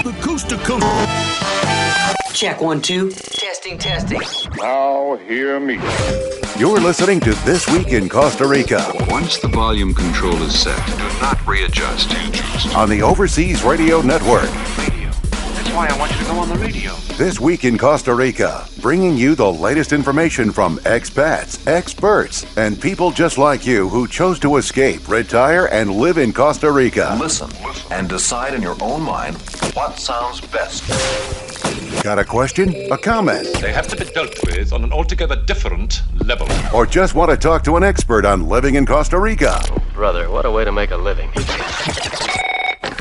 the Costa Costa. Check 1, 2. Testing. Now hear me. You're listening to This Week in Costa Rica Once the volume control is set, do not readjust. on the Overseas Radio Network. Radio. That's why I want you to go on the radio. This Week in Costa Rica, bringing you the latest information from expats, experts, and people just like you who chose to escape, retire, and live in Costa Rica. Listen and decide in your own mind what sounds best. Got a question? A comment? They have to be dealt with on an altogether different level. Or just want to talk to an expert on living in Costa Rica? Brother, what a way to make a living.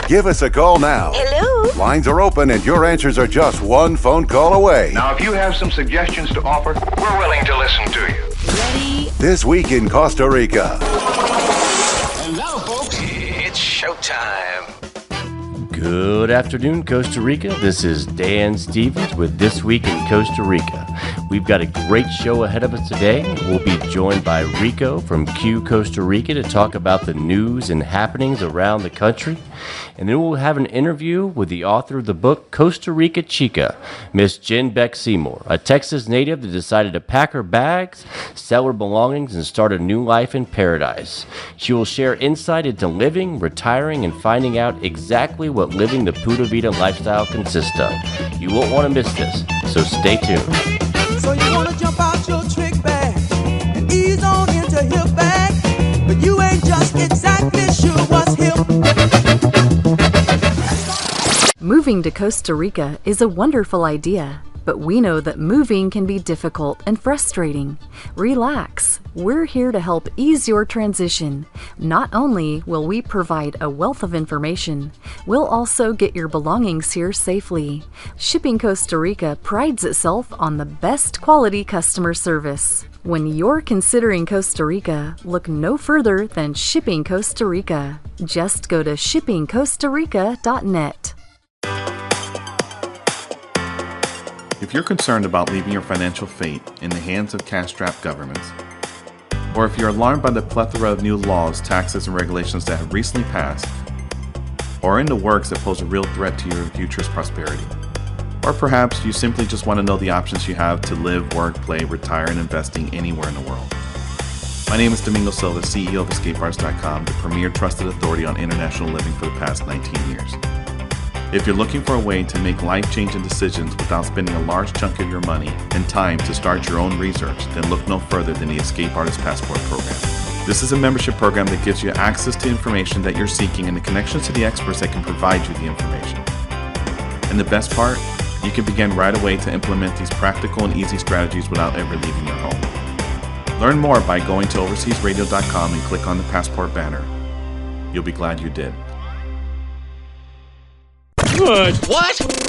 Give us a call now. Hello? Lines are open and your answers are just one phone call away. Now, if you have some suggestions to offer, we're willing to listen to you. Ready? This Week in Costa Rica. And now, folks, it's showtime. Good afternoon, Costa Rica. This is Dan Stevens with This Week in Costa Rica. We've got a great show ahead of us today. We'll be joined by Rico from qCosta Rica to talk about the news and happenings around the country. And then we'll have an interview with the author of the book Costa Rica Chica, Miss Jen Beck Seymour, a Texas native that decided to pack her bags, sell her belongings, and start a new life in paradise. She will share insight into living, retiring, and finding out exactly what living the Pura Vida lifestyle consists of. You won't want to miss this, so stay tuned. So you wanna jump out your trick bag and ease on into hip bag, but you ain't just exactly sure what's hip. Moving to Costa Rica is a wonderful idea, but we know that moving can be difficult and frustrating. Relax. We're here to help ease your transition. Not only will we provide a wealth of information, we'll also get your belongings here safely. Shipping Costa Rica prides itself on the best quality customer service. When you're considering Costa Rica, look no further than Shipping Costa Rica. Just go to shippingcostarica.net. If you're concerned about leaving your financial fate in the hands of cash-strapped governments, or if you're alarmed by the plethora of new laws, taxes, and regulations that have recently passed, or in the works that pose a real threat to your future's prosperity, or perhaps you simply just want to know the options you have to live, work, play, retire, and investing anywhere in the world. My name is Domingo Silva, CEO of EscapeArtist.com, the premier trusted authority on international living for the past 19 years. If you're looking for a way to make life-changing decisions without spending a large chunk of your money and time to start your own research, then look no further than the Escape Artist Passport program. This is a membership program that gives you access to information that you're seeking and the connections to the experts that can provide you the information. And the best part, you can begin right away to implement these practical and easy strategies without ever leaving your home. Learn more by going to overseasradio.com and click on the Passport banner. You'll be glad you did. What?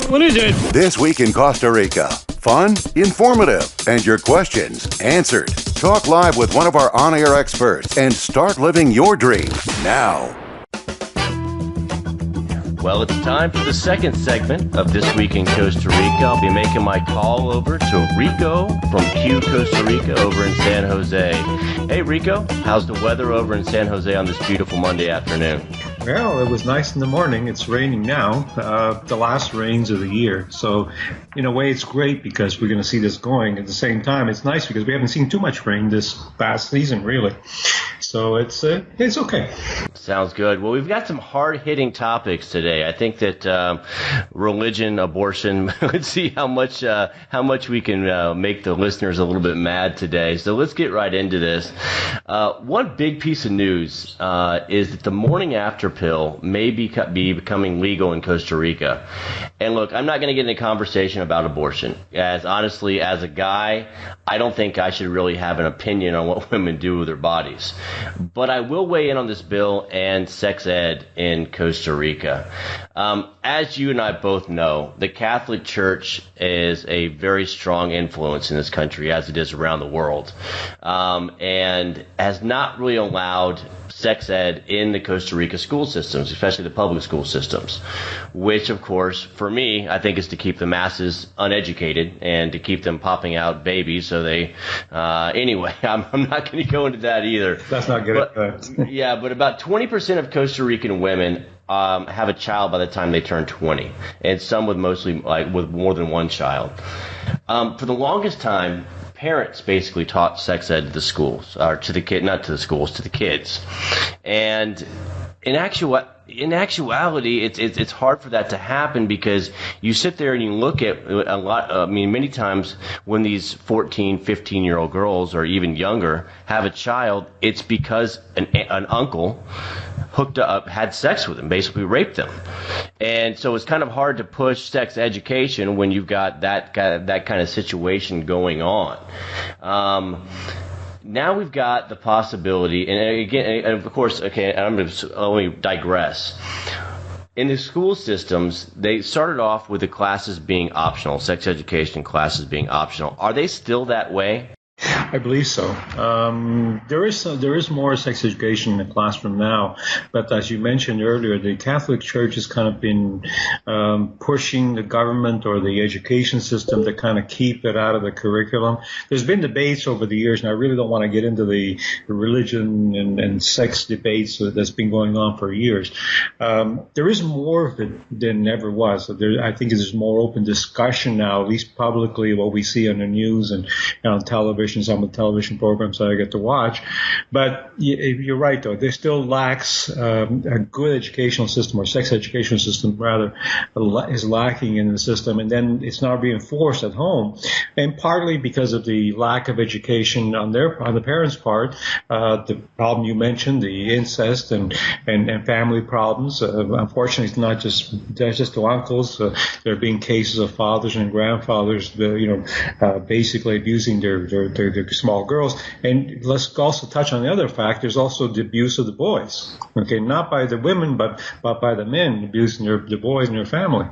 What is it? This Week in Costa Rica. Fun, informative, and your questions answered. Talk live with one of our on-air experts and start living your dream now. Well, it's time for the second segment of This Week in Costa Rica. I'll be making my call over to Rico from qCosta Rica over in San Jose. Hey, Rico, how's the weather over in San Jose on this beautiful Monday afternoon? Well, it was nice in the morning. It's raining now, the last rains of the year. So, in a way, it's great because we're going to see this going. At the same time, it's nice because we haven't seen too much rain this past season, really. So it's okay. Sounds good. Well, we've got some hard-hitting topics today. I think that religion, abortion. Let's see how much we can make the listeners a little bit mad today. So let's get right into this. One big piece of news is that the morning after pill may be becoming legal in Costa Rica. And look, I'm not going to get into a conversation about abortion. As honestly, as a guy, I don't think I should really have an opinion on what women do with their bodies. But I will weigh in on this bill and sex ed in Costa Rica. As you and I both know, the Catholic Church is a very strong influence in this country, as it is around the world, and has not really allowed sex ed in the Costa Rica school systems, especially the public school systems, which, of course, for me, I think is to keep the masses uneducated and to keep them popping out babies. So they, anyway, I'm not going to go into that either. That's not good. Yeah, but about 20% of Costa Rican women have a child by the time they turn 20, and some with with more than one child. For the longest time, parents basically taught sex ed to the schools, or to the kid, not to the schools, to the kids. And in actuality, it's hard for that to happen, because you sit there and you look at many times when these 14, 15-year-old girls or even younger have a child, it's because an uncle hooked up, had sex with them, basically raped them. And so it's kind of hard to push sex education when you've got that kind of situation going on. Now we've got the possibility, and again, and of course, okay, I'm going to only digress. In the school systems, they started off with the classes being optional, sex education classes being optional. Are they still that way? I believe so. There is more sex education in the classroom now, but as you mentioned earlier, the Catholic Church has kind of been pushing the government or the education system to kind of keep it out of the curriculum. There's been debates over the years, and I really don't want to get into the religion and sex debates that's been going on for years. There is more of it than ever was. I think there's more open discussion now, at least publicly, what we see on the news and on television. Some of the television programs that I get to watch. But you're right, though. There still lacks a good educational system, or sex educational system, rather, is lacking in the system. And then it's not being enforced at home. And partly because of the lack of education on the parents' part, the problem you mentioned, the incest and family problems. Unfortunately, it's not just the uncles. There are being cases of fathers and grandfathers, basically abusing their small girls. And let's also touch on the other fact. There's also the abuse of the boys. Okay, not by the women, but by the men abusing the boys in their family.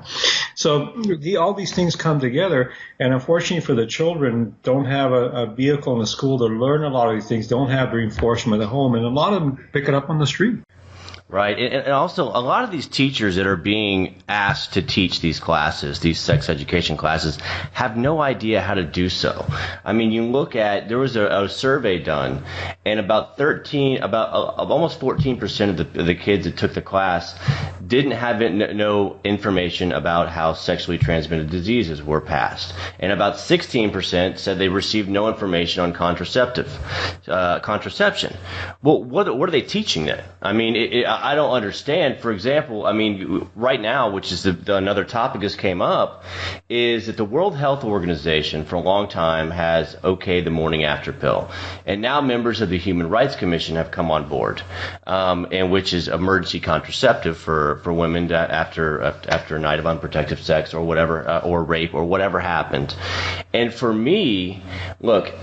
So all these things come together, and unfortunately for the children, don't have a vehicle in the school to learn a lot of these things, don't have reinforcement at home, and a lot of them pick it up on the street. Right. And also, a lot of these teachers that are being asked to teach these classes, these sex education classes, have no idea how to do so. I mean, you look at, there was a survey done, and almost 14% of the kids that took the class didn't have no information about how sexually transmitted diseases were passed. And about 16% said they received no information on contraception. Well, what are they teaching then? I mean, I don't understand. For example, I mean, right now, which is another topic that came up, is that the World Health Organization for a long time has okayed the morning after pill. And now members of the Human Rights Commission have come on board, and which is emergency contraceptive for women after a night of unprotected sex or whatever, or rape or whatever happened. And for me, look,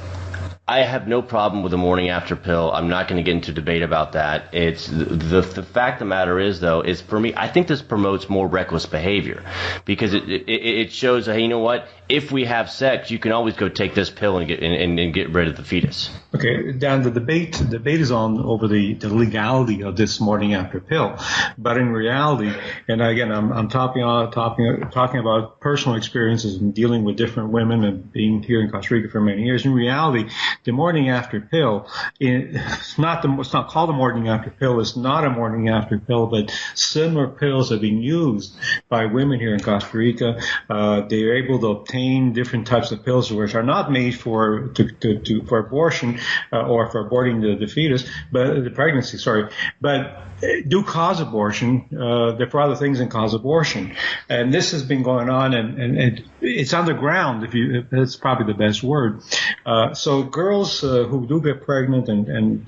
I have no problem with the morning after pill. I'm not going to get into debate about that. It's the fact of the matter is, though, is for me, I think this promotes more reckless behavior, because it shows, hey, you know what? If we have sex, you can always go take this pill and get rid of the fetus. Okay, Dan, the debate is on over the legality of this morning after pill, but in reality, and again, I'm talking about personal experiences and dealing with different women and being here in Costa Rica for many years. In reality, the morning after pill, it's not called a morning after pill. It's not a morning after pill, but similar pills have been used by women here in Costa Rica. They are able to obtain different types of pills which are not made for abortion or for aborting the fetus, but the pregnancy. But do cause abortion. They're for other things than cause abortion, and this has been going on, and it's underground. If that's probably the best word. So girls who do get pregnant and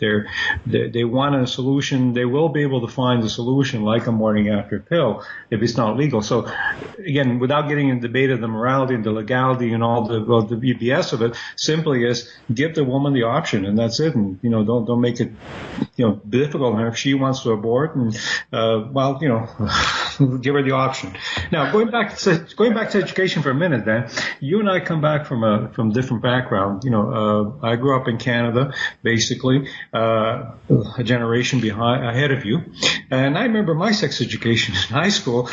they want a solution, they will be able to find a solution like a morning after pill if it's not legal. So again, without getting into the debate of the morality and the legality and all the BS of it, simply is give the woman the option, and that's it. And don't make it difficult on her. If she wants to abort, and give her the option. Now going back to education for a minute, then you and I come back from different background. I grew up in Canada, basically, a generation ahead of you. And I remember my sex education in high school,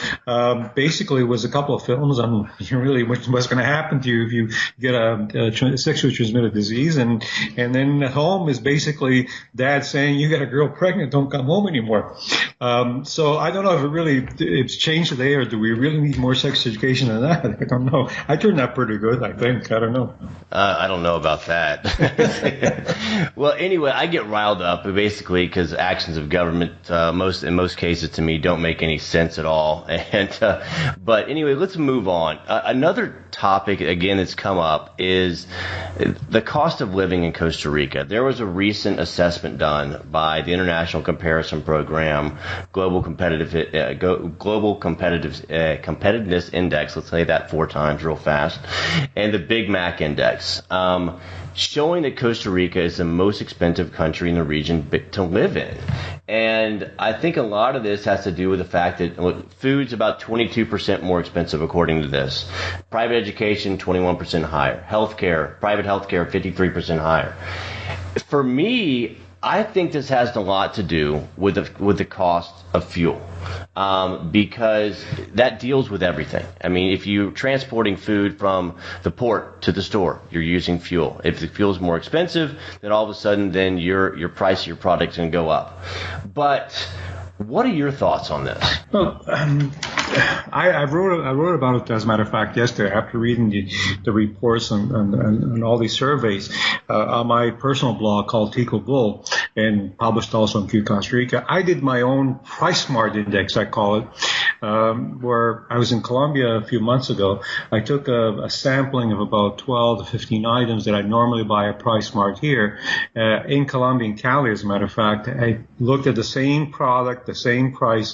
basically was a couple of films on really what's going to happen to you if you get a sexually transmitted disease. And then then at home is basically dad saying, you got a girl pregnant, don't come home anymore. So I don't know if it's changed today, or do we really need more sex education than that? I don't know. I turned out pretty good, I think. I don't know. I don't know about that. Well, anyway, I get riled up basically because actions of government, in most cases to me, don't make any sense at all. But anyway, let's move on. Another topic, again, that's come up is the cost of living in Costa Rica. There was a recent assessment done by the International Comparison Program, Global Competitiveness Index. Let's say that 4 times real fast, and the Big Mac Index, showing that Costa Rica is the most expensive country in the region to live in. And I think a lot of this has to do with the fact that food's about 22% more expensive according to this. Private education, 21% higher. Private healthcare, 53% higher. For me, I think this has a lot to do with the cost of fuel, because that deals with everything. I mean, if you're transporting food from the port to the store, you're using fuel. If the fuel is more expensive, then all of a sudden, then your price of your product is going to go up. But what are your thoughts on this? Well, I wrote about it, as a matter of fact, yesterday after reading the reports and all these surveys on my personal blog called Tico Bull, and published also on qCosta Rica. I did my own Price Smart Index, I call it, where I was in Colombia a few months ago. I took a sampling of about 12 to 15 items that I normally buy at Price Smart here in Colombia, in Cali, as a matter of fact. I looked at the same product, the same product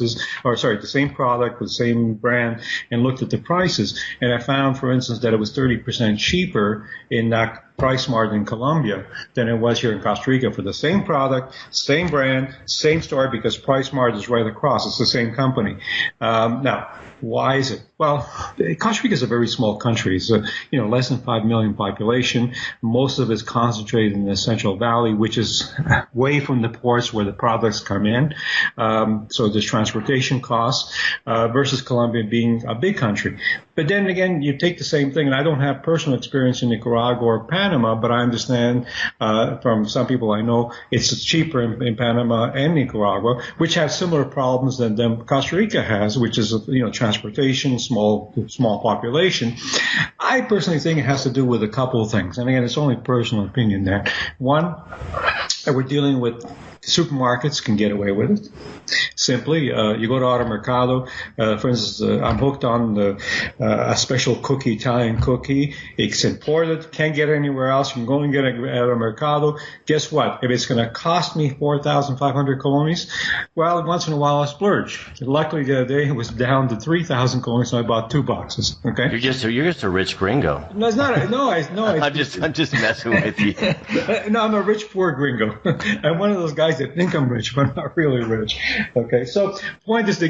with the same brand, and looked at the prices. And I found, for instance, that it was 30% cheaper in that Price Smart in Colombia than it was here in Costa Rica for the same product, same brand, same store, because Price Smart is right across. It's the same company. Now, why is it? Well, Costa Rica is a very small country. It's less than 5 million population. Most of it is concentrated in the Central Valley, which is way from the ports where the products come in. So there's transportation costs versus Colombia being a big country. But then again, you take the same thing, and I don't have personal experience in Nicaragua or Panama, but I understand from some people I know it's cheaper in Panama and Nicaragua, which have similar problems than Costa Rica has, which is transportation, small population. I personally think it has to do with a couple of things, and again, it's only personal opinion there. One, that we're dealing with supermarkets can get away with it. Simply, you go to Automercado, for instance, I'm hooked on a special cookie, Italian cookie. It's imported, can't get it anywhere else. You can go and get it at Automercado. Guess what? If it's going to cost me 4,500 colones, well, once in a while I splurge. Luckily, the other day it was down to 3,000 colones, so I bought 2 boxes. Okay. You're just a rich gringo. No, it's not. I'm just messing with you. No, I'm a rich poor gringo. I'm one of those guys that think I'm rich, but not really rich. Okay, so the point is the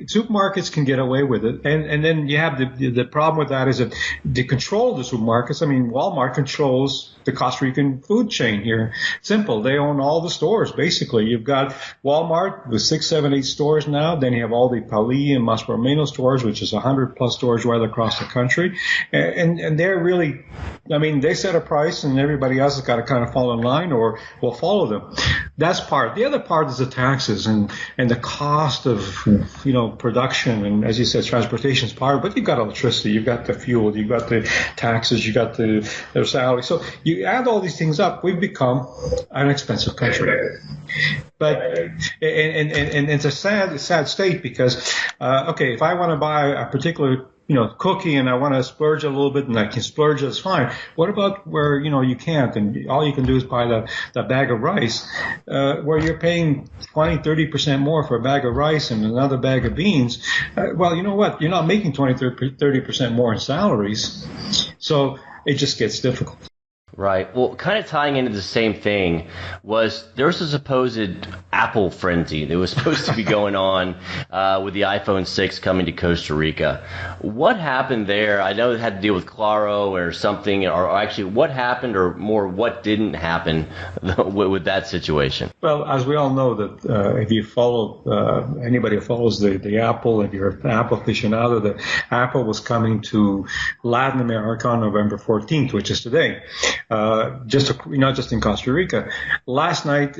supermarkets can get away with it, and then you have the problem with that is that the control of the supermarkets. I mean, Walmart controls the Costa Rican food chain here. Simple. They own all the stores, basically. You've got Walmart with 6, 7, 8 stores now. Then you have all the Pali and Mas Menos stores, which is 100+ stores right across the country. And they're really, I mean, they set a price and everybody else has got to kind of fall in line or will follow them. That's part. The other part is the taxes and the cost of, production. And as you said, transportation is part. But you've got electricity, you've got the fuel, you've got the taxes, you've got their salary. So you add all these things up, we've become an expensive country. But and it's a sad state because if I want to buy a particular cookie and I want to splurge a little bit and I can splurge, that's fine. What about where you can't and all you can do is buy the bag of rice, where you're paying 20-30% more for a bag of rice and another bag of beans? Well, you know what? You're not making 20-30% more in salaries, so it just gets difficult. Right. Well, kind of tying into the same thing there was a supposed Apple frenzy that was supposed to be going on with the iPhone 6 coming to Costa Rica. What happened there? I know it had to deal with Claro or something, or actually what happened, or more what didn't happen with that situation? Well, as we all know that if you follow anybody who follows the Apple, if you're an Apple aficionado, the Apple was coming to Latin America on November 14th, which is today. not just in Costa Rica. Last night,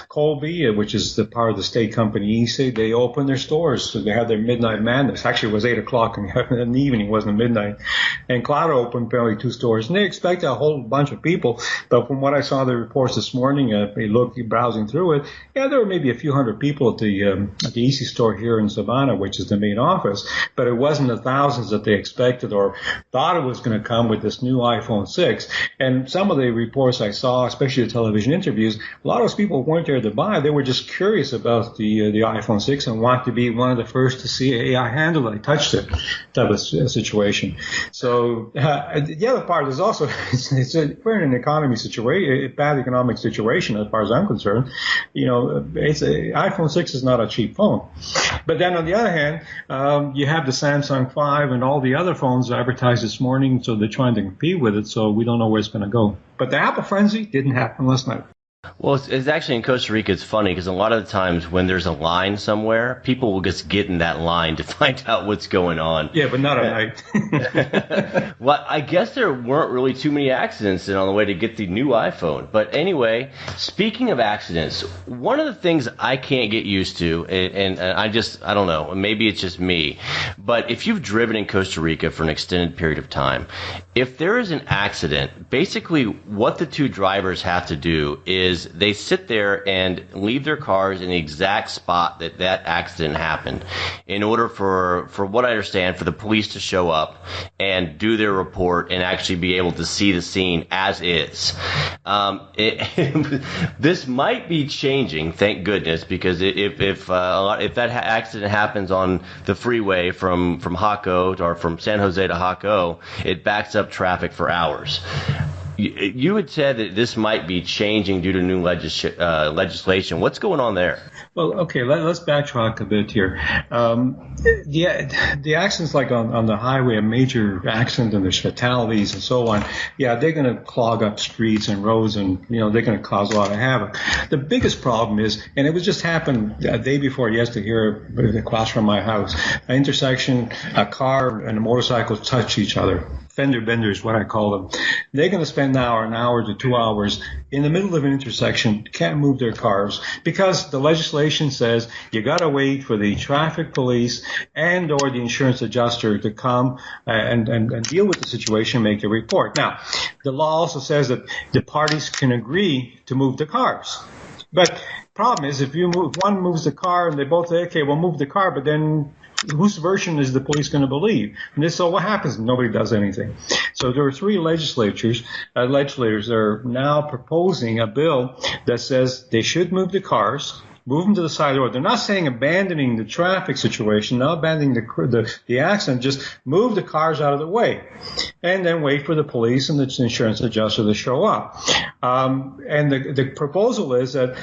Colby, which is the part of the state company, they opened their stores. So they had their midnight madness. Actually, it was 8 o'clock in the evening. It wasn't midnight. And Clara opened apparently 2 stores. And they expected a whole bunch of people. But from what I saw the reports this morning, browsing through it, there were maybe a few hundred people at the Easy store here in Savannah, which is the main office. But it wasn't the thousands that they expected or thought it was going to come with this new iPhone 6. And some of the reports I saw, especially the television interviews, a lot of those people weren't there to buy. They were just curious about the iPhone 6 and want to be one of the first to see AI handle it, touched it, type of situation. So the other part is also we're in an economy situation, a bad economic situation as far as I'm concerned. iPhone 6 is not a cheap phone. But then on the other hand, you have the Samsung 5 and all the other phones advertised this morning, so they're trying to compete with it, so we don't know where it's going to go. But the Apple frenzy didn't happen last night. Well, it's actually in Costa Rica, it's funny because a lot of the times when there's a line somewhere, people will just get in that line to find out what's going on. Yeah, but not at night. Well, I guess there weren't really too many accidents on the way to get the new iPhone. But anyway, speaking of accidents, one of the things I can't get used to, and I don't know, maybe it's just me, but if you've driven in Costa Rica for an extended period of time, if there is an accident, basically what the 2 drivers have to do is they sit there and leave their cars in the exact spot that accident happened in order for what I understand, for the police to show up and do their report and actually be able to see the scene as is. This might be changing, thank goodness, because if that accident happens on the freeway from Jaco or from San Jose to Jaco, it backs up traffic for hours. You had said that this might be changing due to new legislation. What's going on there? Well, okay, let's backtrack a bit here. The accidents like on the highway, a major accident, and there's fatalities and so on, they're going to clog up streets and roads, and they're going to cause a lot of havoc. The biggest problem is, and it was just happened a day before yesterday here across from my house, an intersection, a car and a motorcycle touch each other. Fender benders, what I call them. They're going to spend an hour to 2 hours in the middle of an intersection, can't move their cars because the legislation says you got to wait for the traffic police and or the insurance adjuster to come and deal with the situation, make a report. Now, the law also says that the parties can agree to move the cars. But problem is, if one moves the car and they both say, okay, we'll move the car, but then whose version is the police going to believe? And so what happens? Nobody does anything. So there are 3 legislators that are now proposing a bill that says they should move the cars, move them to the side of the road. They're not saying abandoning the traffic situation, not abandoning the accident, just move the cars out of the way and then wait for the police and the insurance adjuster to show up. And the proposal is that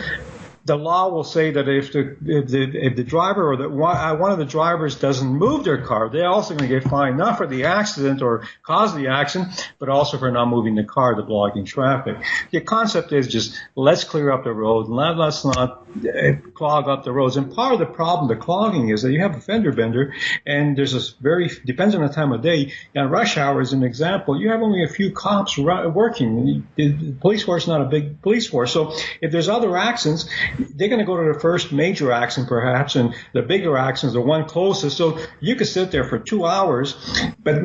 the law will say that if the driver or one of the drivers doesn't move their car, they're also going to get fined, not for the accident or cause of the accident, but also for not moving the car to blocking traffic. The concept is just let's clear up the road and let's not clog up the roads. And part of the problem, the clogging, is that you have a fender bender, and there's this depends on the time of day. Now, rush hour is an example. You have only a few cops working. The police force is not a big police force. So if there's other accidents, they're going to go to the first major accident perhaps, and the bigger accidents, the one closest. So you could sit there for 2 hours, but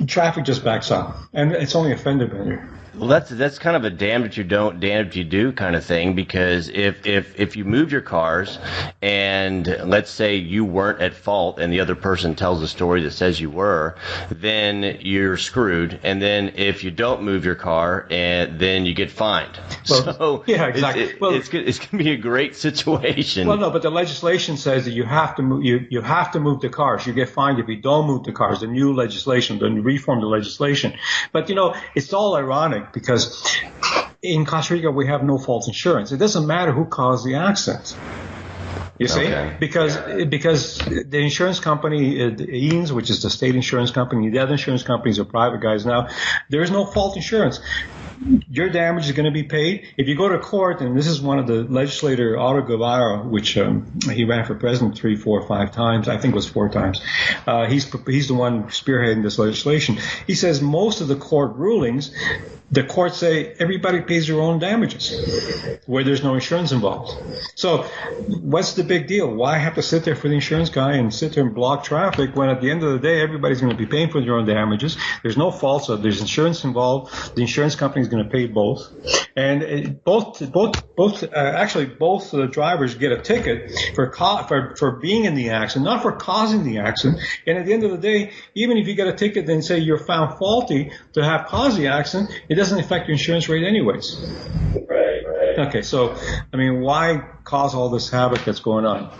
traffic just backs up, and it's only a fender bender. Well, that's kind of a damned if you don't, damned if you do kind of thing, because if you move your cars and let's say you weren't at fault and the other person tells a story that says you were, then you're screwed. And then if you don't move your car, then you get fined. Well, so yeah, exactly. It's going to be a great situation. Well, no, but the legislation says that you have to move. You have to move the cars. You get fined if you don't move the cars. The new legislation, the reform the legislation. But it's all ironic, because in Costa Rica we have no fault insurance. It doesn't matter who caused the accident. You see, Okay. because the insurance company, EANS, which is the state insurance company, the other insurance companies are private guys now. There is no fault insurance. Your damage is going to be paid. If you go to court, and this is one of the legislator, Otto Guevara, which he ran for president 3, 4, 5 times. I think it was 4 times. He's the one spearheading this legislation. He says most of the court rulings, the courts say everybody pays their own damages where there's no insurance involved. So what's the big deal? Why have to sit there for the insurance guy and sit there and block traffic when at the end of the day everybody's going to be paying for their own damages? There's no fault, so there's insurance involved. The insurance company is going to pay both, and both drivers get a ticket for being in the accident, not for causing the accident. And at the end of the day, even if you get a ticket and say you're found faulty to have caused the accident, it doesn't affect your insurance rate anyways. Right. Okay, so I mean, why cause all this havoc that's going on?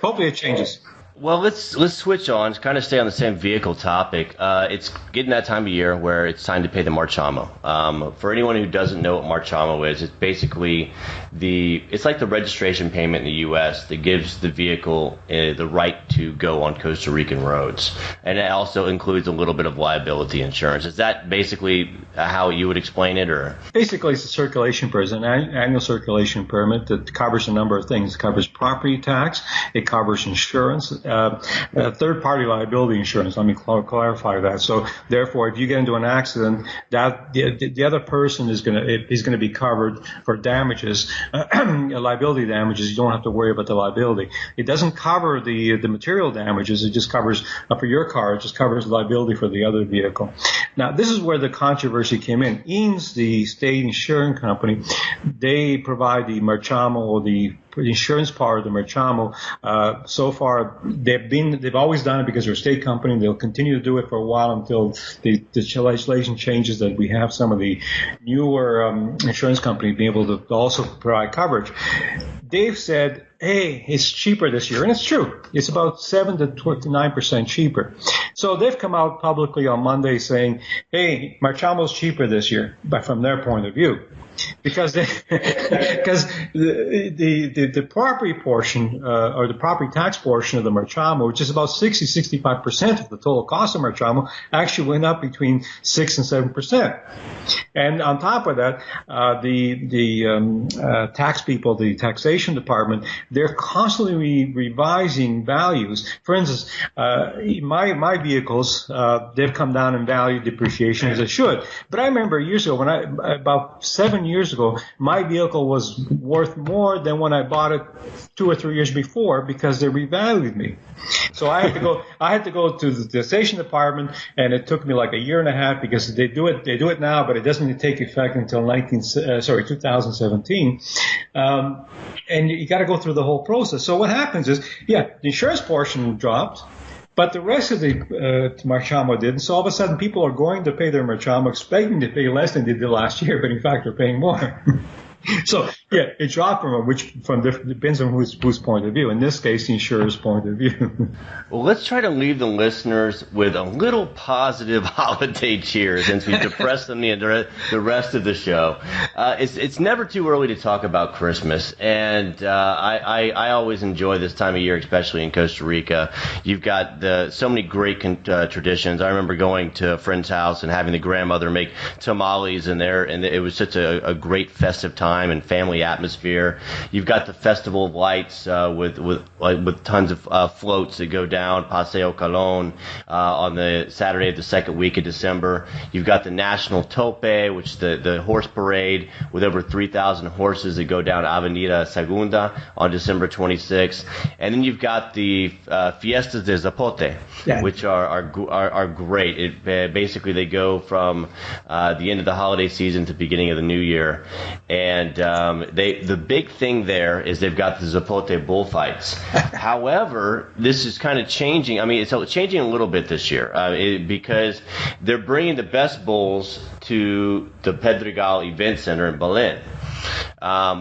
Hopefully it changes. Well, let's switch on, kind of stay on the same vehicle topic. It's getting that time of year where it's time to pay the Marchamo. For anyone who doesn't know what Marchamo is, it's basically it's like the registration payment in the U.S. that gives the vehicle the right to go on Costa Rican roads. And it also includes a little bit of liability insurance. Is that basically how you would explain it? Or basically, it's a circulation permit, an annual circulation permit that covers a number of things. It covers property tax. It covers insurance. Third-party liability insurance. Let me clarify that. So, therefore, if you get into an accident, that the other person is going to be covered for damages, liability damages. You don't have to worry about the liability. It doesn't cover the material damages. It just covers for your car. It just covers liability for the other vehicle. Now, this is where the controversy came in. EANS, the state insurance company, they provide the Marchamo, or the insurance part of the Marchamo. So far, they've always done it because they're a state company. They'll continue to do it for a while until the legislation changes, that we have some of the newer insurance companies being able to also provide coverage. They've said, hey, it's cheaper this year. And it's true. It's about 7 to 9% cheaper. So they've come out publicly on Monday saying, hey, Marchamo's cheaper this year, but from their point of view. Because the property portion or the property tax portion of the Marchamo, which is about 65% of the total cost of Marchamo, actually went up between 6 and 7%. And on top of that, the tax people, the taxation department, they're constantly revising values. For instance, my vehicles, they've come down in value, depreciation, as they should. But I remember years ago, about 7 years ago, my vehicle was worth more than when I bought it 2 or 3 years before, because they revalued me. So I had to go to the station department, and it took me like a year and a half, because they do it now, but it doesn't take effect until 2017. And you got to go through the whole process. So what happens is, the insurance portion dropped, but the rest of the Marchamo didn't. So all of a sudden, people are going to pay their Marchamo expecting to pay less than they did last year, but in fact, they're paying more. So, it dropped depends on whose point of view. In this case, the insurer's point of view. Well, let's try to leave the listeners with a little positive holiday cheer, since we depressed them the rest of the show. It's never too early to talk about Christmas, and I always enjoy this time of year, especially in Costa Rica. You've got so many great traditions. I remember going to a friend's house and having the grandmother make tamales in there, and it was such a great festive time and family atmosphere. You've got the Festival of Lights with tons of floats that go down Paseo Colón on the Saturday of the second week of December. You've got the National Tope, which is the horse parade with over 3,000 horses that go down Avenida Segunda on December 26th. And then you've got the Fiestas de Zapote, which are great. Basically, they go from the end of the holiday season to the beginning of the new year. And the big thing there is they've got the Zapote bullfights. However, this is kind of changing. I mean, it's changing a little bit this year because they're bringing the best bulls to the Pedregal Event Center in Berlin.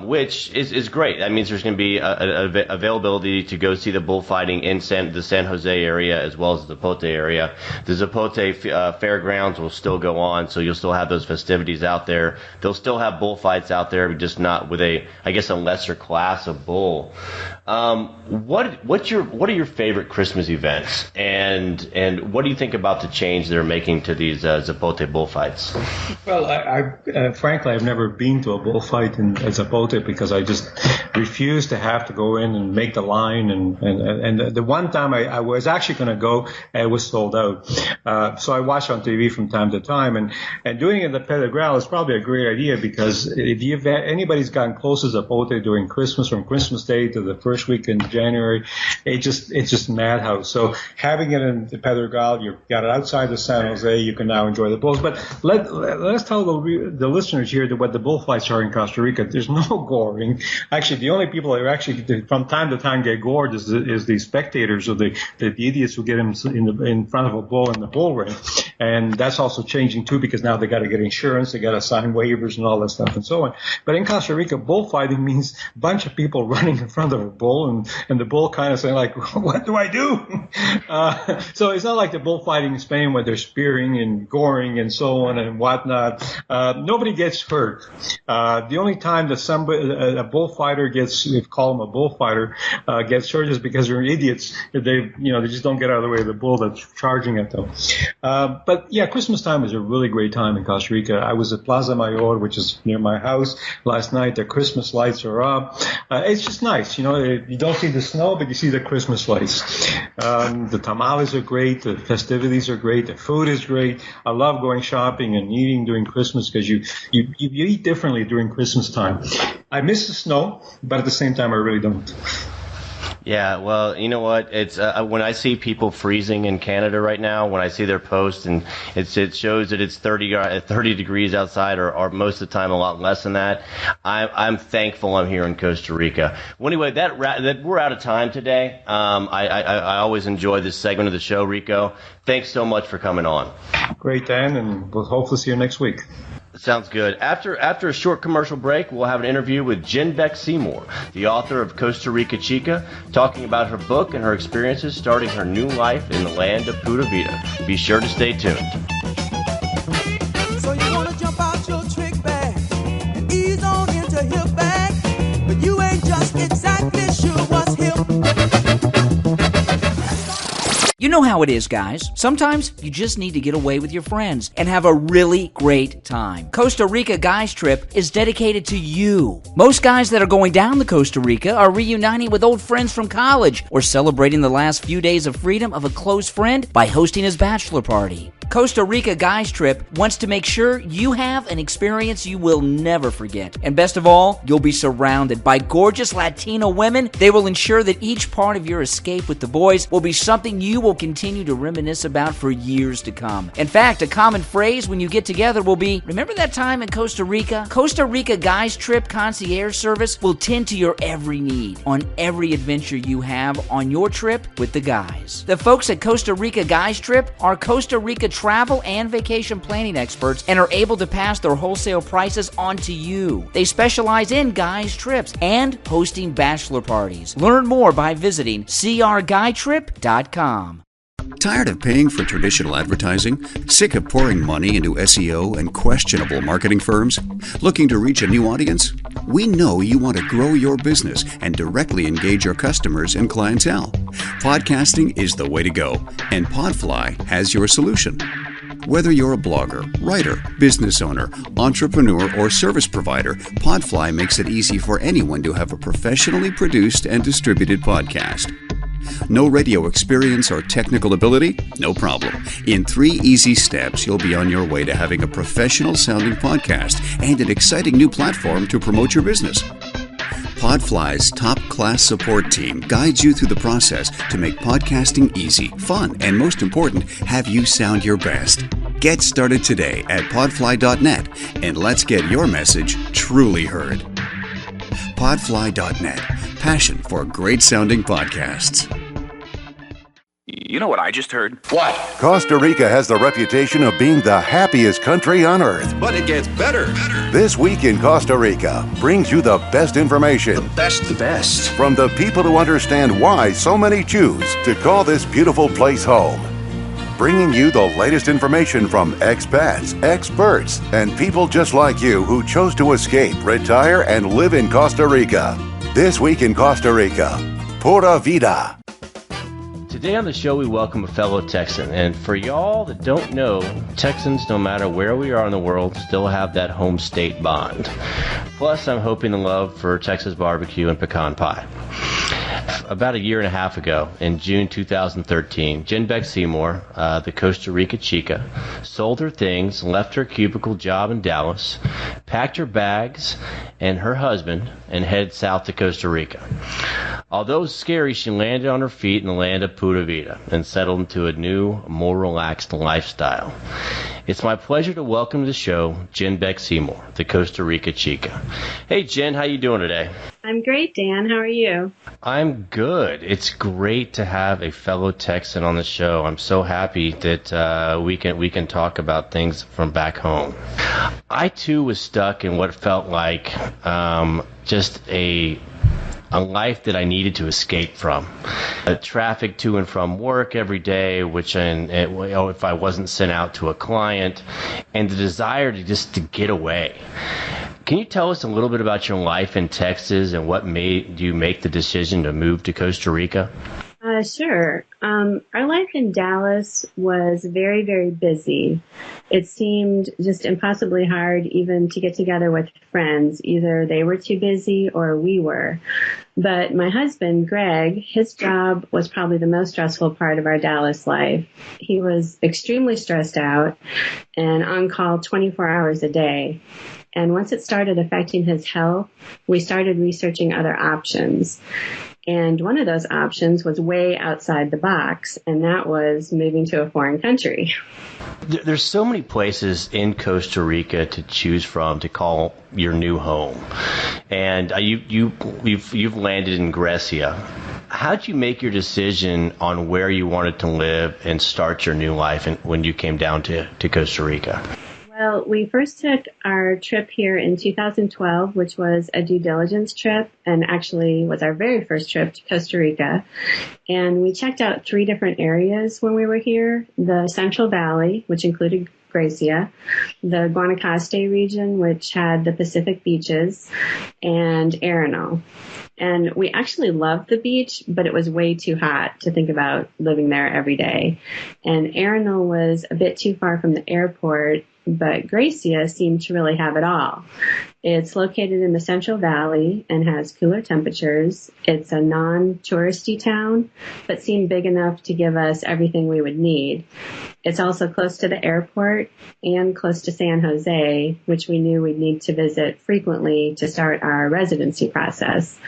which is great. That means there's going to be availability to go see the bullfighting in the San Jose area as well as the Zapote area. The Zapote fairgrounds will still go on, so you'll still have those festivities out there. They'll still have bullfights out there, but just not with a lesser class of bull. What are your favorite Christmas events, and what do you think about the change they're making to these Zapote bullfights? Well, I frankly, I've never been to a bullfight in Zapote because I just refuse to have to go in and make the line. And the one time I was actually going to go, it was sold out. So I watch on TV from time to time, and doing it in the Pedregal is probably a great idea because if anybody's gotten close to Zapote during Christmas, from Christmas Day to the first week in January, it's just madhouse. So having it in the Pedregal, you've got it outside of San Jose, you can now enjoy the bulls. But let's tell the listeners here that what the bullfights are in Costa Rica. There's no goring. Actually, the only people that are actually from time to time get gored is the spectators or the idiots who get in front of a bull in the bull ring. And that's also changing too because now they got to get insurance, they got to sign waivers and all that stuff and so on. But in Costa Rica, bullfighting means a bunch of people running in front of a bull and the bull kind of saying like, what do I do? So it's not like the bullfighting in Spain where they're spearing and goring and so on and whatnot. Nobody gets hurt. The only time that a bullfighter gets, if call them a bullfighter, gets hurt is because they're idiots. They just don't get out of the way of the bull that's charging at them. But yeah, Christmas time is a really great time in Costa Rica. I was at Plaza Mayor, which is near my house last night. The Christmas lights are up. It's just nice. You don't see the snow, but you see the Christmas lights. The tamales are great. The festivities are great. The food is great. I love going shopping and eating during Christmas because you eat differently during Christmas time. I miss the snow, but at the same time, I really don't. Yeah, well, you know what? It's when I see people freezing in Canada right now, when I see their posts, and it shows that it's 30 degrees outside, or most of the time a lot less than that. I'm thankful I'm here in Costa Rica. Well, anyway, that we're out of time today. I always enjoy this segment of the show, Rico. Thanks so much for coming on. Great, Dan, and we'll hopefully see you next week. Sounds good. After a short commercial break, we'll have an interview with Jen Beck Seymour, the author of Costa Rica Chica, talking about her book and her experiences starting her new life in the land of Pura Vida. Be sure to stay tuned. So you want to jump out your trick bag and ease on into hip bag, but you ain't just exactly sure what's hip. You know how it is, guys. Sometimes you just need to get away with your friends and have a really great time. Costa Rica Guys Trip is dedicated to you. Most guys that are going down to Costa Rica are reuniting with old friends from college or celebrating the last few days of freedom of a close friend by hosting his bachelor party. Costa Rica Guys Trip wants to make sure you have an experience you will never forget. And best of all, you'll be surrounded by gorgeous Latino women. They will ensure that each part of your escape with the boys will be something you will continue to reminisce about for years to come. In fact, a common phrase when you get together will be, remember that time in Costa Rica? Costa Rica Guys Trip concierge service will tend to your every need on every adventure you have on your trip with the guys. The folks at Costa Rica Guys Trip are Costa Rica travel and vacation planning experts and are able to pass their wholesale prices on to you. They specialize in guys trips and hosting bachelor parties. Learn more by visiting crguytrip.com. Tired of paying for traditional advertising? Sick of pouring money into SEO and questionable marketing firms? Looking to reach a new audience? We know you want to grow your business and directly engage your customers and clientele. Podcasting is the way to go, and Podfly has your solution. Whether you're a blogger, writer, business owner, entrepreneur, or service provider, Podfly makes it easy for anyone to have a professionally produced and distributed podcast. No radio experience or technical ability? No problem. In 3 easy steps, you'll be on your way to having a professional-sounding podcast and an exciting new platform to promote your business. Podfly's top-class support team guides you through the process to make podcasting easy, fun, and most important, have you sound your best. Get started today at podfly.net and let's get your message truly heard. Podfly.net. Passion for great-sounding podcasts. You know what I just heard? What? Costa Rica has the reputation of being the happiest country on earth. But it gets better. This Week in Costa Rica brings you the best information. The best. From the people who understand why so many choose to call this beautiful place home. Bringing you the latest information from expats, experts, and people just like you who chose to escape, retire, and live in Costa Rica. This Week in Costa Rica, Pura Vida. Today on the show, we welcome a fellow Texan. And for y'all that don't know, Texans, no matter where we are in the world, still have that home state bond. Plus, I'm hoping the love for Texas barbecue and pecan pie. About a year and a half ago, in June 2013, Jen Beck Seymour, the Costa Rica Chica, sold her things, left her cubicle job in Dallas, packed her bags and her husband, and headed south to Costa Rica. Although it was scary, she landed on her feet in the land of Pura Vida and settled into a new, more relaxed lifestyle. It's my pleasure to welcome to the show Jen Beck Seymour, the Costa Rica Chica. Hey, Jen, how you doing today? I'm great, Dan. How are you? I'm good. It's great to have a fellow Texan on the show. I'm so happy that we can talk about things from back home. I, too, was stuck in what felt like just a life that I needed to escape from. Traffic to and from work every day, if I wasn't sent out to a client, and the desire to get away. Can you tell us a little bit about your life in Texas and what made you make the decision to move to Costa Rica? Sure. Our life in Dallas was very, very busy. It seemed just impossibly hard even to get together with friends. Either they were too busy or we were. But my husband, Greg, his job was probably the most stressful part of our Dallas life. He was extremely stressed out and on call 24 hours a day. And once it started affecting his health, we started researching other options. And one of those options was way outside the box, and that was moving to a foreign country. There's so many places in Costa Rica to choose from to call your new home. And you've landed in Grecia. How'd you make your decision on where you wanted to live and start your new life when you came down to Costa Rica? Well, we first took our trip here in 2012, which was a due diligence trip and actually was our very first trip to Costa Rica. And we checked out 3 different areas when we were here. The Central Valley, which included Grecia, the Guanacaste region, which had the Pacific beaches, and Arenal. And we actually loved the beach, but it was way too hot to think about living there every day. And Arenal was a bit too far from the airport, but Grecia seemed to really have it all. It's located in the Central Valley and has cooler temperatures. It's a non-touristy town, but seemed big enough to give us everything we would need. It's also close to the airport and close to San Jose, which we knew we'd need to visit frequently to start our residency process.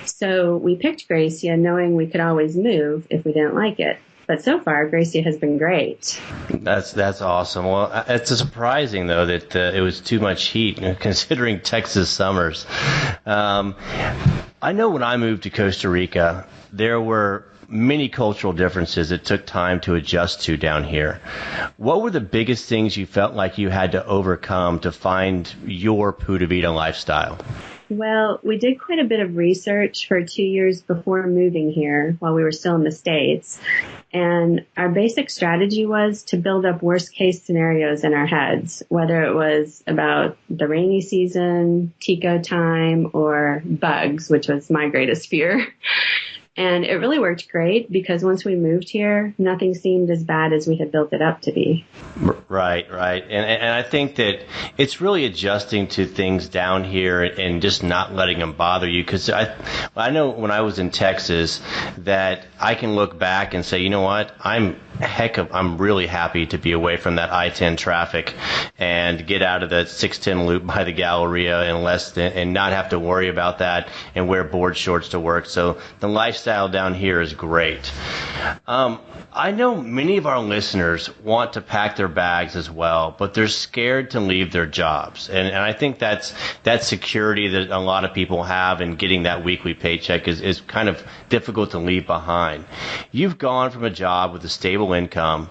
So we picked Grecia knowing we could always move if we didn't like it. But so far, Grecia has been great. That's awesome. Well, it's surprising, though, that it was too much heat, considering Texas summers. I know when I moved to Costa Rica, there were many cultural differences that took time to adjust to down here. What were the biggest things you felt like you had to overcome to find your Pura Vida lifestyle? Well, we did quite a bit of research for 2 years before moving here while we were still in the States. And our basic strategy was to build up worst case scenarios in our heads, whether it was about the rainy season, Tico time, or bugs, which was my greatest fear. And it really worked great because once we moved here, nothing seemed as bad as we had built it up to be. Right. And I think that it's really adjusting to things down here and just not letting them bother you. Because I know when I was in Texas that I can look back and say, you know what, I'm really happy to be away from that I-10 traffic and get out of the 610 loop by the Galleria and not have to worry about that and wear board shorts to work. So the lifestyle lifestyle down here is great. I know many of our listeners want to pack their bags as well, but they're scared to leave their jobs. And I think that security that a lot of people have in getting that weekly paycheck is kind of difficult to leave behind. You've gone from a job with a stable income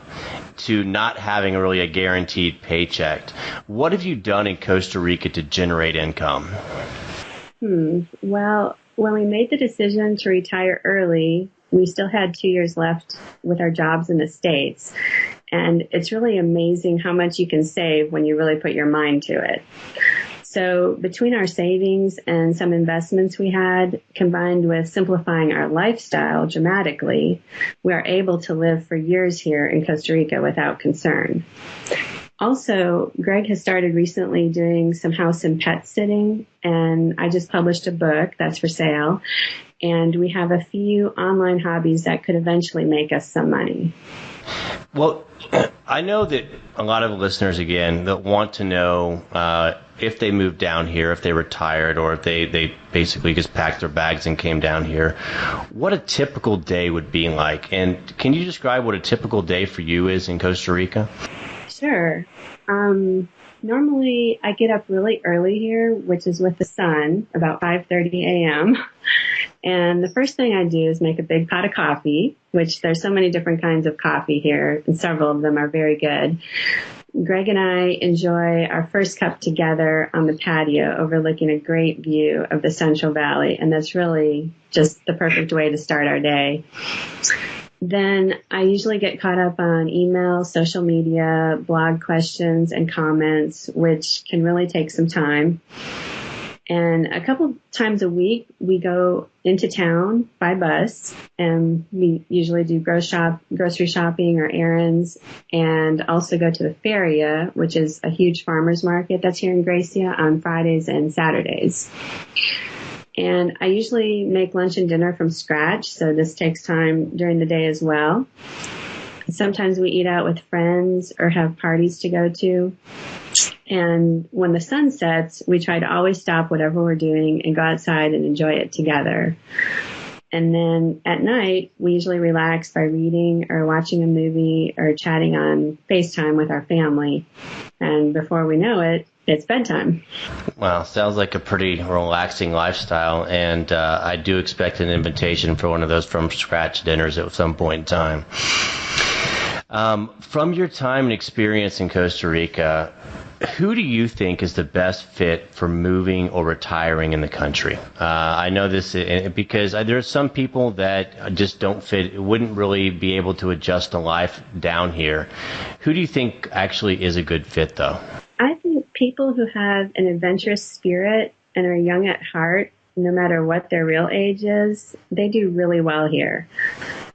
to not having really a guaranteed paycheck. What have you done in Costa Rica to generate income? Well, when we made the decision to retire early, we still had 2 years left with our jobs in the States. And it's really amazing how much you can save when you really put your mind to it. So between our savings and some investments we had, combined with simplifying our lifestyle dramatically, we are able to live for years here in Costa Rica without concern. Also, Greg has started recently doing some house and pet sitting, and I just published a book that's for sale. And we have a few online hobbies that could eventually make us some money. Well, I know that a lot of listeners, again, that want to know if they moved down here, if they retired, or if they basically just packed their bags and came down here, what a typical day would be like. And can you describe what a typical day for you is in Costa Rica? Sure. Normally, I get up really early here, which is with the sun, about 5:30 a.m., and the first thing I do is make a big pot of coffee, which there's so many different kinds of coffee here, and several of them are very good. Greg and I enjoy our first cup together on the patio overlooking a great view of the Central Valley, and that's really just the perfect way to start our day. Then I usually get caught up on email, social media, blog questions, and comments, which can really take some time. And a couple times a week, we go into town by bus, and we usually do grocery shopping or errands, and also go to the feria, which is a huge farmer's market that's here in Gracia on Fridays and Saturdays. And I usually make lunch and dinner from scratch, so this takes time during the day as well. Sometimes we eat out with friends or have parties to go to. And when the sun sets, we try to always stop whatever we're doing and go outside and enjoy it together. And then at night, we usually relax by reading or watching a movie or chatting on FaceTime with our family. And before we know it, it's bedtime. Wow, sounds like a pretty relaxing lifestyle, and I do expect an invitation for one of those from scratch dinners at some point in time. From your time and experience in Costa Rica, who do you think is the best fit for moving or retiring in the country? I know this because there are some people that just don't fit, wouldn't really be able to adjust to life down here. Who do you think actually is a good fit, though? I think people who have an adventurous spirit and are young at heart, no matter what their real age is, they do really well here.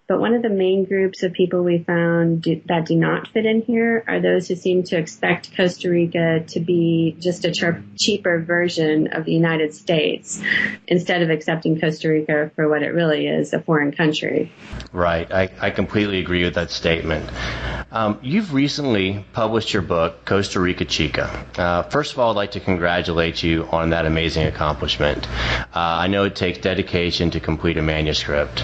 But one of the main groups of people we found that do not fit in here are those who seem to expect Costa Rica to be just a cheaper version of the United States, instead of accepting Costa Rica for what it really is, a foreign country. Right. I completely agree with that statement. You've recently published your book, Costa Rica Chica. First of all, I'd like to congratulate you on that amazing accomplishment. I know it takes dedication to complete a manuscript.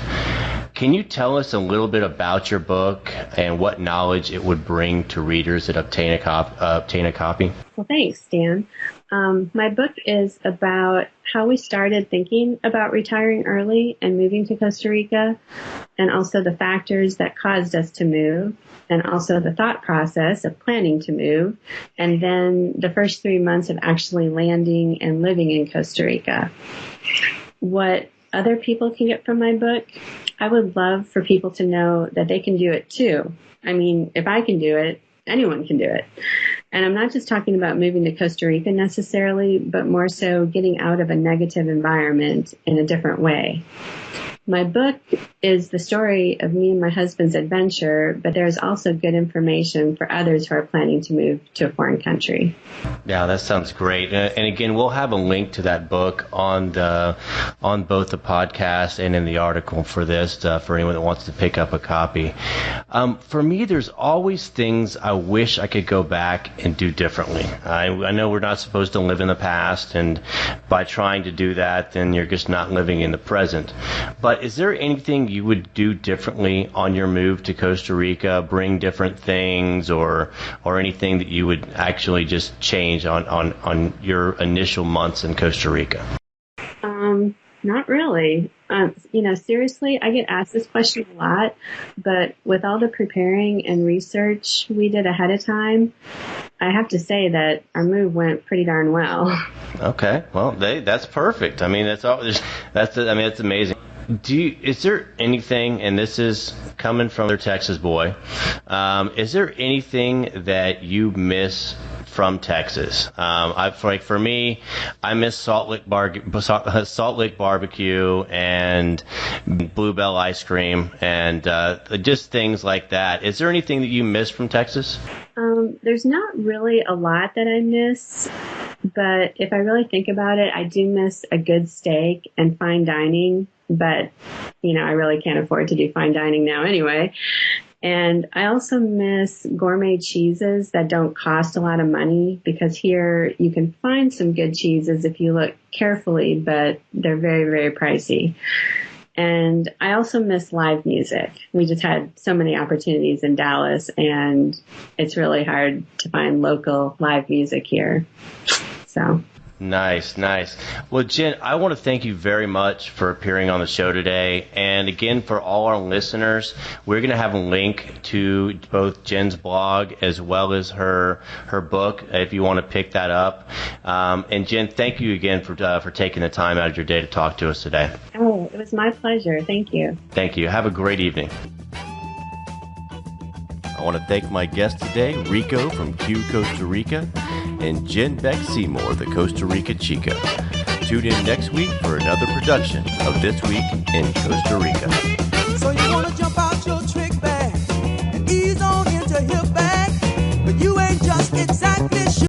Can you tell us a little bit about your book and what knowledge it would bring to readers that obtain a copy? Well, thanks, Dan. My book is about how we started thinking about retiring early and moving to Costa Rica, and also the factors that caused us to move, and also the thought process of planning to move, and then the first 3 months of actually landing and living in Costa Rica. What other people can get from my book, I would love for people to know that they can do it too. I mean, if I can do it, anyone can do it. And I'm not just talking about moving to Costa Rica necessarily, but more so getting out of a negative environment in a different way. My book is the story of me and my husband's adventure, but there's also good information for others who are planning to move to a foreign country. Yeah, that sounds great. And again, we'll have a link to that book on both the podcast and in the article for this, for anyone that wants to pick up a copy. For me, there's always things I wish I could go back and do differently. I know we're not supposed to live in the past, and by trying to do that, then you're just not living in the present. But But is there anything you would do differently on your move to Costa Rica, bring different things, or anything that you would actually just change on your initial months in Costa Rica? Not really. Seriously, I get asked this question a lot, but with all the preparing and research we did ahead of time, I have to say that our move went pretty darn well. Okay, well, that's perfect. I mean, that's amazing. Is there anything, and this is coming from their Texas boy, is there anything that you miss from Texas? For me, I miss Salt Lake barbecue and Bluebell ice cream and just things like that. Is there anything that you miss from Texas? There's not really a lot that I miss, but if I really think about it, I do miss a good steak and fine dining, but I really can't afford to do fine dining now anyway. And I also miss gourmet cheeses that don't cost a lot of money, because here you can find some good cheeses if you look carefully, but they're very, very pricey. And I also miss live music. We just had so many opportunities in Dallas, and it's really hard to find local live music here. So. Nice. Well, Jen, I want to thank you very much for appearing on the show today. And again, for all our listeners, we're going to have a link to both Jen's blog as well as her book, if you want to pick that up. And Jen, thank you again for taking the time out of your day to talk to us today. Oh, it was my pleasure. Thank you. Thank you. Have a great evening. I want to thank my guests today, Rico from qCosta Rica and Jen Beck Seymour, the Costa Rica Chica. Tune in next week for another production of This Week in Costa Rica. So you want to jump out your trick bag and ease on into hip bag, but you ain't just exactly